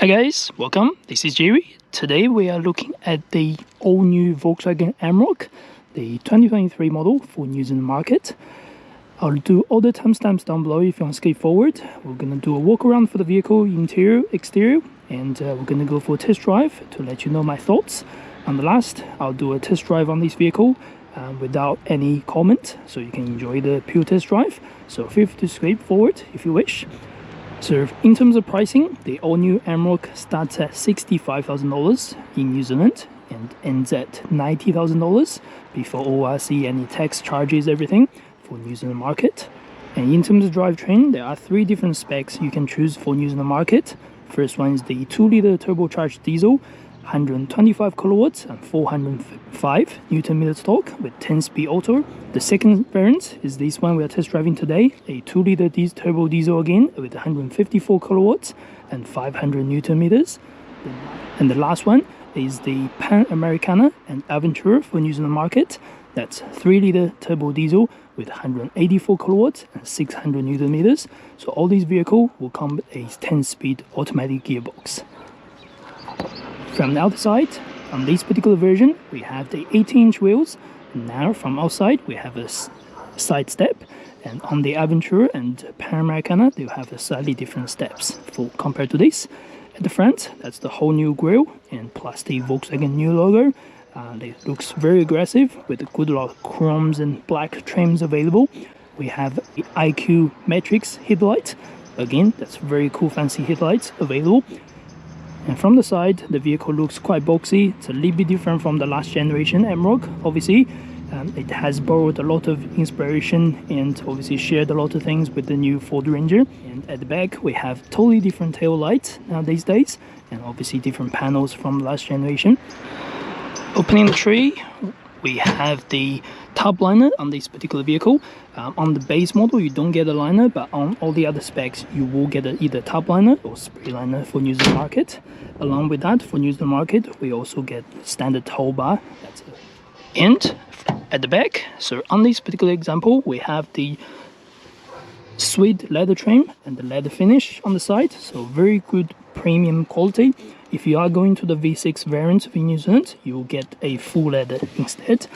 Hi guys, welcome. This is Jerry. Today we are looking at the all-new Volkswagen Amarok, the 2023 model for New Zealand market. I'll do all the timestamps down below if you want to skip forward. We're going to do a walk around for the vehicle, interior, exterior, and we're going to go for a test drive to let you know my thoughts. And the last, I'll do a test drive on this vehicle without any comment, so you can enjoy the pure test drive. So feel free to skip forward if you wish. So in terms of pricing, the all-new Amarok starts at $65,000 in New Zealand and ends at $90,000 before ORC, any tax charges, everything for New Zealand market. And in terms of drivetrain, there are three different specs you can choose for New Zealand market. First one is the 2-litre turbocharged diesel, 125 kilowatts and 405 Newton meters torque with 10-speed auto. The second variant is this one we are test driving today, a 2-litre turbo diesel again with 154 kilowatts and 500 Newton meters. And the last one is the Pan-Americana and Aventura for New Zealand market. That's 3-litre turbo diesel with 184 kilowatts and 600 Newton meters. So all these vehicles will come with a 10-speed automatic gearbox. From the outside, on this particular version, we have the 18-inch wheels. Now from outside, we have a side step, and on the Aventura and Pan-Americana, they have a slightly different steps compared to this. At the front, that's the whole new grille, and plus the Volkswagen new logo. It looks very aggressive with a good lot of chromes and black trims available. We have the IQ Matrix headlight. Again, that's very cool, fancy headlights available. And from the side, the vehicle looks quite boxy. It's a little bit different from the last generation Amarok, obviously. It has borrowed a lot of inspiration and obviously shared a lot of things with the new Ford Ranger. And at the back, we have totally different tail lights these days, and obviously different panels from the last generation. Opening the tree, we have the tub liner on this particular vehicle. On the base model, you don't get a liner, but on all the other specs, you will get either tub liner or spray liner for New Zealand market. Along with that, for New Zealand market, we also get standard tow bar. And at the back, so on this particular example, we have the suede leather trim and the leather finish on the side. So very good premium quality. If you are going to the V6 variant of New Zealand, you will get a full leather instead.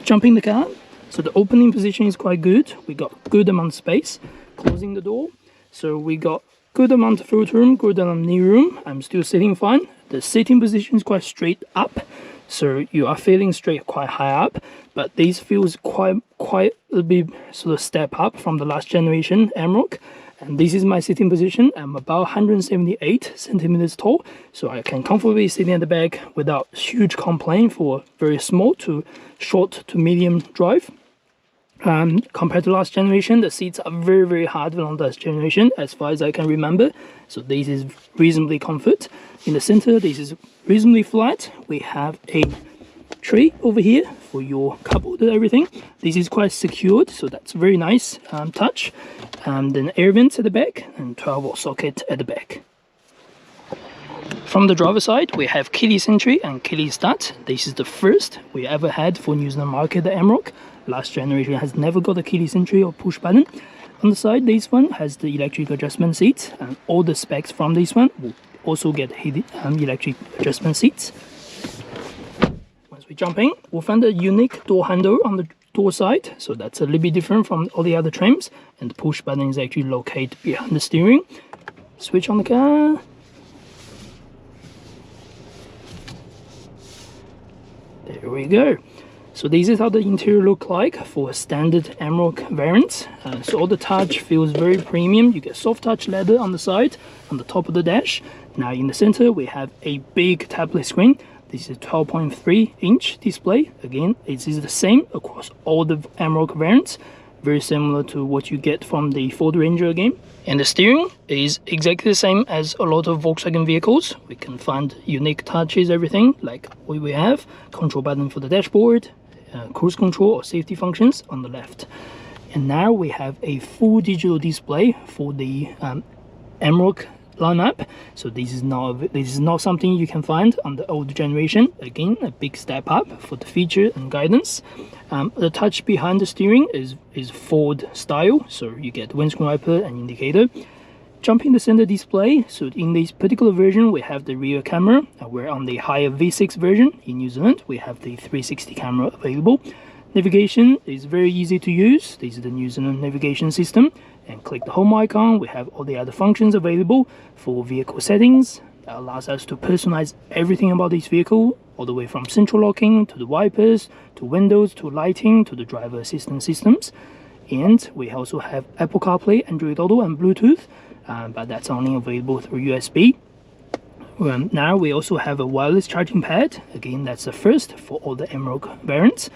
Jumping the car, so the opening position is quite good. We got good amount of space. Closing the door, so we got good amount of front room, good amount of knee room. I'm still sitting fine. The sitting position is quite straight up, so you are feeling straight quite high up. But this feels quite a bit sort of step up from the last generation Amarok. And this is my sitting position. I'm about 178 centimeters tall, so I can comfortably sit in the back without huge complaint for very small to short to medium drive. Compared to last generation, the seats are very hard on last generation as far as I can remember. So this is reasonably comfort. In the center, this is reasonably flat. We have a tray over here for your cup holder, everything. This is quite secured, so that's very nice touch. Then air vents at the back and 12-volt socket at the back. From the driver side, we have keyless entry and keyless start. This is the first we ever had for New Zealand market, the Amarok. Last generation has never got a keyless entry or push button. On the side, this one has the electric adjustment seats, and all the specs from this one will also get electric adjustment seats. Once we jump in, we'll find a unique door handle on the door side, so that's a little bit different from all the other trims, and the push button is actually located behind the steering. Switch on the car. There we go. So this is how the interior look like for a standard Amarok variant. So all the touch feels very premium. You get soft touch leather on the side, on the top of the dash. Now in the center, we have a big tablet screen. This is a 12.3-inch display. Again, it is the same across all the Amarok variants. Very similar to what you get from the Ford Ranger again. And the steering is exactly the same as a lot of Volkswagen vehicles. We can find unique touches, everything like what we have. Control button for the dashboard, cruise control or safety functions on the left. And now we have a full digital display for the Amarok lineup. So this is not something you can find on the old generation. Again, a big step up for the feature and guidance. The touch behind the steering is Ford style, so you get windscreen wiper and indicator. jumping the center display, so in this particular version we have the rear camera. We're on the higher V6 version. In New Zealand we have the 360 camera available. Navigation is very easy to use. This is the New Zealand navigation system, and click the home icon. We have all the other functions available for vehicle settings. That allows us to personalize everything about this vehicle, all the way from central locking to the wipers, to windows, to lighting, to the driver assistance systems. And we also have Apple CarPlay, Android Auto and Bluetooth, but that's only available through USB. Now we also have a wireless charging pad. Again, that's the first for all the Amarok variants.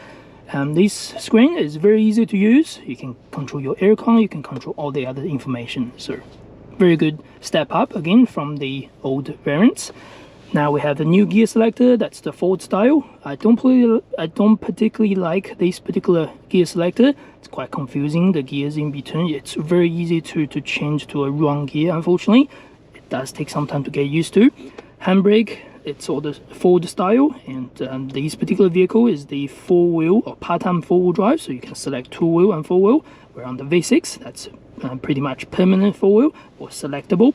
This screen is very easy to use. You can control your aircon, you can control all the other information. So very good step up again from the old variants. Now we have the new gear selector. That's the Ford style. I don't particularly like this particular gear selector. It's quite confusing, the gears in between. It's very easy to change to a wrong gear, unfortunately. It does take some time to get used to. Handbrake, it's all the Ford style, and this particular vehicle is the 4-wheel or part-time 4-wheel drive, so you can select 2-wheel and 4-wheel. We're on the V6, that's pretty much permanent 4-wheel or selectable.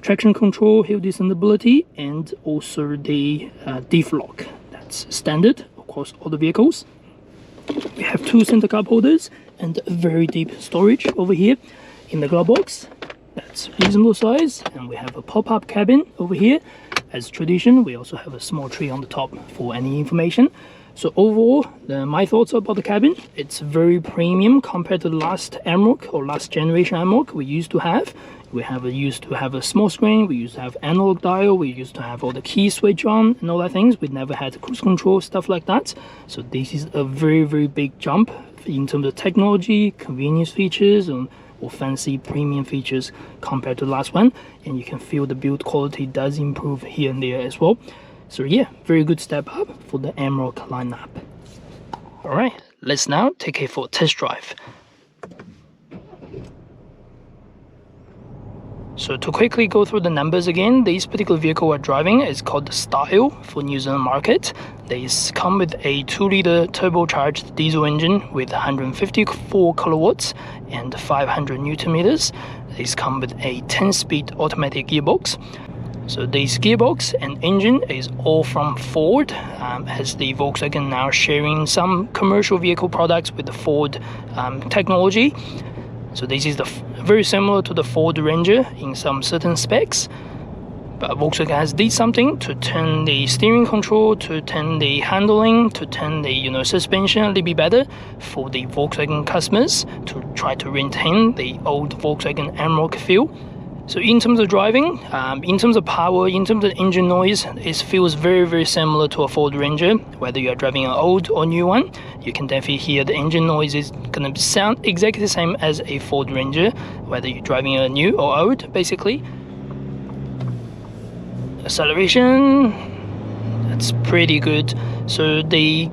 Traction control, hill descendability, and also the diff lock. That's standard across all the vehicles. We have 2 center cup holders and a very deep storage over here in the glove box. That's reasonable size, and we have a pop-up cabin over here. As tradition, we also have a small tree on the top for any information. So overall, my thoughts about the cabin, it's very premium compared to the last Amarok or last generation Amarok we used to have. We used to have a small screen, we used to have analog dial, we used to have all the key switch on and all that things. We never had cruise control, stuff like that. So this is a very, very big jump in terms of technology, convenience features, or fancy premium features compared to the last one. And you can feel the build quality does improve here and there as well. So yeah, very good step up for the Amarok lineup. Alright, let's now take it for a test drive. So to quickly go through the numbers again, this particular vehicle we're driving is called the Style for New Zealand market. These come with a 2-liter turbocharged diesel engine with 154 kilowatts and 500 newton meters. These come with a 10-speed automatic gearbox. So this gearbox and engine is all from Ford, as the Volkswagen now sharing some commercial vehicle products with the Ford technology. So this is very similar to the Ford Ranger in some certain specs, but Volkswagen has did something to turn the steering control, to turn the handling, to turn the suspension a little bit better for the Volkswagen customers, to try to retain the old Volkswagen Amarok feel. So in terms of driving, in terms of power, in terms of engine noise, it feels very, very similar to a Ford Ranger. Whether you are driving an old or new one, you can definitely hear the engine noise is going to sound exactly the same as a Ford Ranger, whether you're driving a new or old, basically. Acceleration, that's pretty good. So the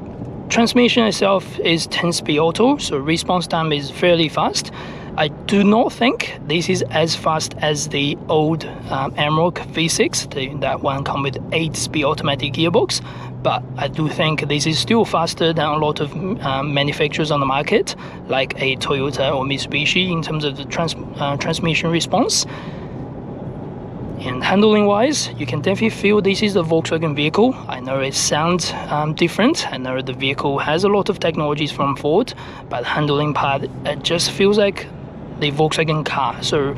transmission itself is 10-speed auto, so response time is fairly fast. I do not think this is as fast as the old Amarok V6, that one come with 8-speed automatic gearbox, but I do think this is still faster than a lot of manufacturers on the market, like a Toyota or Mitsubishi in terms of the transmission response. And handling wise, you can definitely feel this is a Volkswagen vehicle. I know it sounds different. I know the vehicle has a lot of technologies from Ford, but handling part, it just feels like the Volkswagen car. So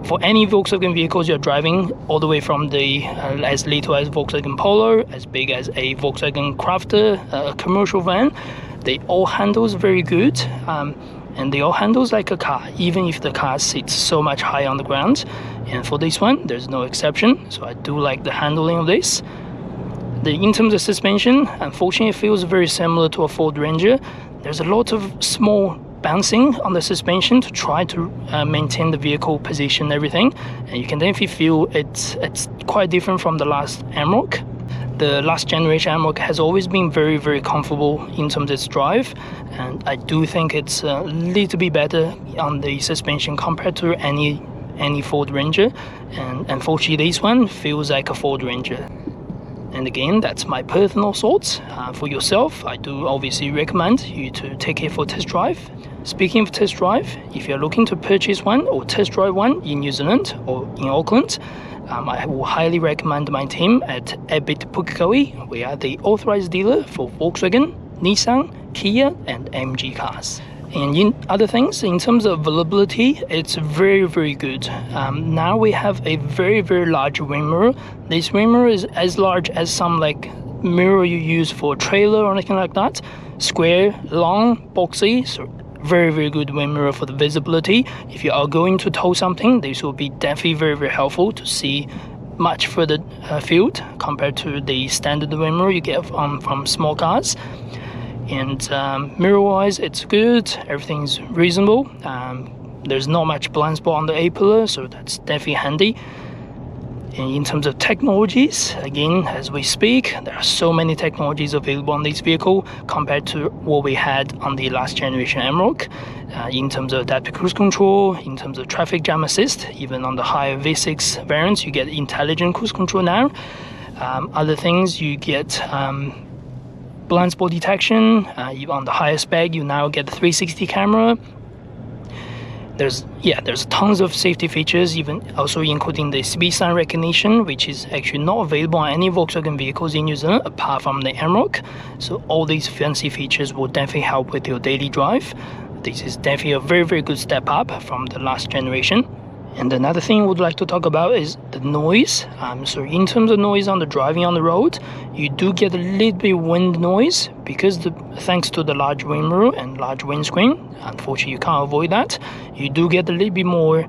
for any Volkswagen vehicles you're driving, all the way from the as little as Volkswagen Polo, as big as a Volkswagen Crafter, a commercial van, they all handles very good. And they all handles like a car, even if the car sits so much high on the ground. And for this one, there's no exception. So I do like the handling of this. In terms of suspension, unfortunately, it feels very similar to a Ford Ranger. There's a lot of small bouncing on the suspension to try to maintain the vehicle position and everything. And you can definitely feel it's quite different from the last Amarok. The last generation Amarok has always been very, very comfortable in terms of its drive, and I do think it's a little bit better on the suspension compared to any Ford Ranger, and unfortunately this one feels like a Ford Ranger. And again, that's my personal thoughts. For yourself, I do obviously recommend you to take it for a test drive. Speaking of test drive, if you're looking to purchase one or test drive one in New Zealand or in Auckland, I will highly recommend my team at Ebbett Pukekohe. We are the authorized dealer for Volkswagen, Nissan, Kia and MG cars. And in other things, in terms of availability, it's very good. Now we have a very large wing mirror. This wing mirror is as large as some like mirror you use for a trailer or anything like that. Square, long, boxy, so very good wing mirror for the visibility. If you are going to tow something, this will be definitely very helpful to see much further field compared to the standard wing mirror you get from small cars. And mirror wise, it's good, everything's reasonable. There's not much blind spot on the A-pillar, so that's definitely handy. And in terms of technologies, again, as we speak, there are so many technologies available on this vehicle compared to what we had on the last generation Amarok. In terms of adaptive cruise control, in terms of traffic jam assist, even on the higher V6 variants, you get intelligent cruise control now. Other things, you get blind spot detection. On the higher spec, you now get the 360 camera. There's tons of safety features, even also including the speed sign recognition, which is actually not available on any Volkswagen vehicles in New Zealand apart from the Amarok. So all these fancy features will definitely help with your daily drive. This is definitely a very good step up from the last generation. And another thing I would like to talk about is the noise. So in terms of noise on the driving on the road, you do get a little bit wind noise because thanks to the large wing mirror and large windscreen. Unfortunately, you can't avoid that. You do get a little bit more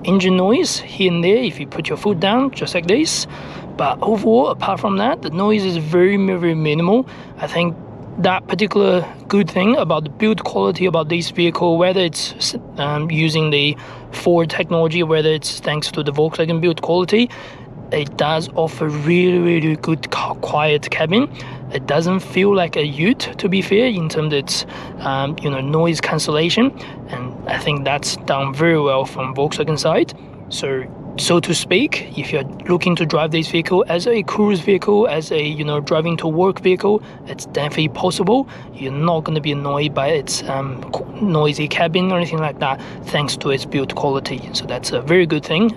engine noise here and there if you put your foot down, just like this. But overall, apart from that, the noise is very minimal. I think that particular good thing about the build quality about this vehicle, whether it's using the Ford technology, whether it's thanks to the Volkswagen build quality, it does offer really good quiet cabin. It doesn't feel like a Ute, to be fair, in terms of its noise cancellation, and I think that's done very well from Volkswagen side. So to speak, if you're looking to drive this vehicle as a cruise vehicle, as a driving to work vehicle, it's definitely possible. You're not going to be annoyed by its noisy cabin or anything like that, thanks to its build quality. So that's a very good thing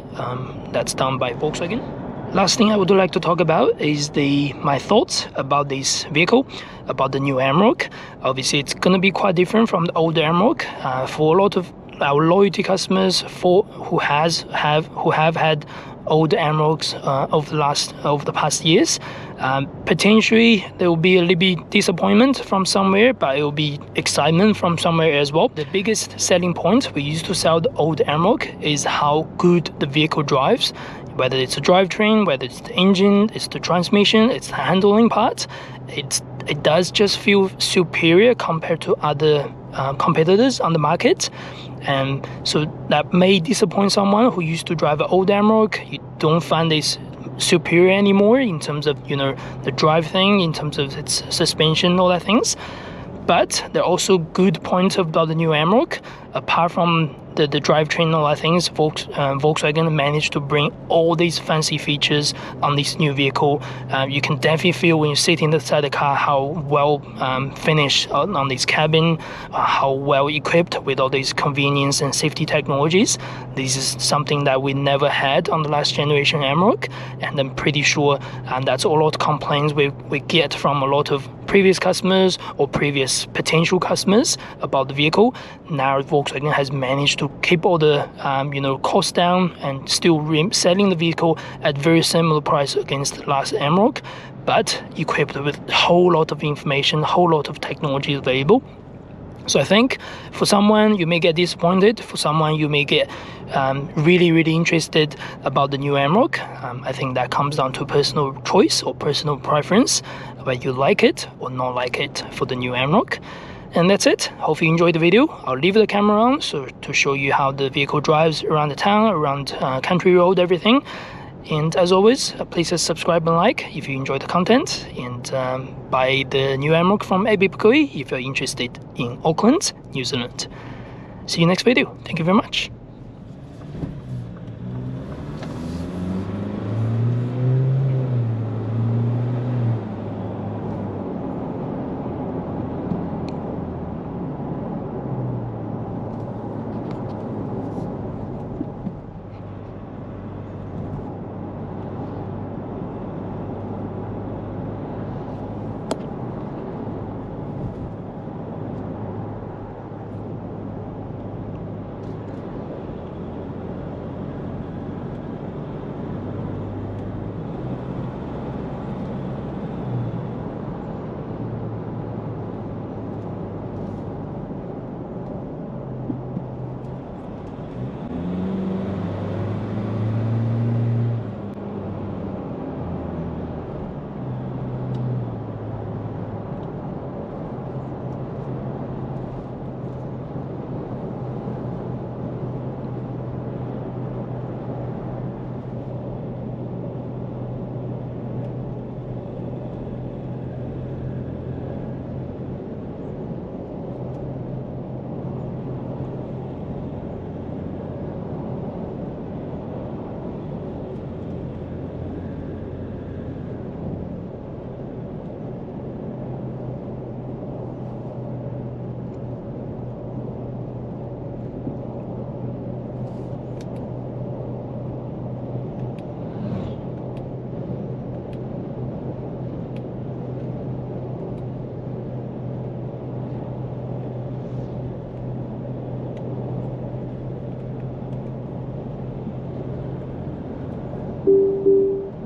that's done by Volkswagen. Last thing I would like to talk about is my thoughts about this vehicle, about the new Amarok. Obviously, it's going to be quite different from the older Amarok. For a lot of our loyalty customers who have had old Amaroks over the past years, potentially there will be a little bit disappointment from somewhere, but it will be excitement from somewhere as well. The biggest selling point we used to sell the old Amarok is how good the vehicle drives, whether it's a drivetrain, whether it's the engine, it's the transmission, it's the handling part. It does just feel superior compared to other competitors on the market. And so that may disappoint someone who used to drive an old Amarok. You don't find this superior anymore in terms of the drive thing, in terms of its suspension, all that things. But there are also good points about the new Amarok. Apart from the drivetrain and all that things, Volkswagen managed to bring all these fancy features on this new vehicle. You can definitely feel when you sit inside the car how well finished on this cabin, how well equipped with all these convenience and safety technologies. This is something that we never had on the last generation Amarok, and I'm pretty sure that's a lot of complaints we get from a lot of previous customers or previous potential customers about the vehicle. Now Volkswagen has managed to keep all the costs down and still selling the vehicle at very similar price against the last Amarok, but equipped with a whole lot of information, a whole lot of technology available. So I think for someone you may get disappointed, for someone you may get really interested about the new Amarok. I think that comes down to personal choice or personal preference, whether you like it or not like it for the new Amarok. And that's it. Hope you enjoyed the video. I'll leave the camera on to show you how the vehicle drives around the town, around country road, everything. And as always, please subscribe and like if you enjoy the content, and buy the new Amarok from Ebbett Pukekohe if you're interested in Auckland, New Zealand. See you next video. Thank you very much.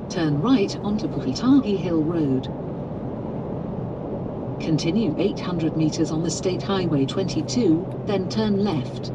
Turn right onto Pukekohe Hill Road. Continue 800 metres on the State Highway 22, then turn left.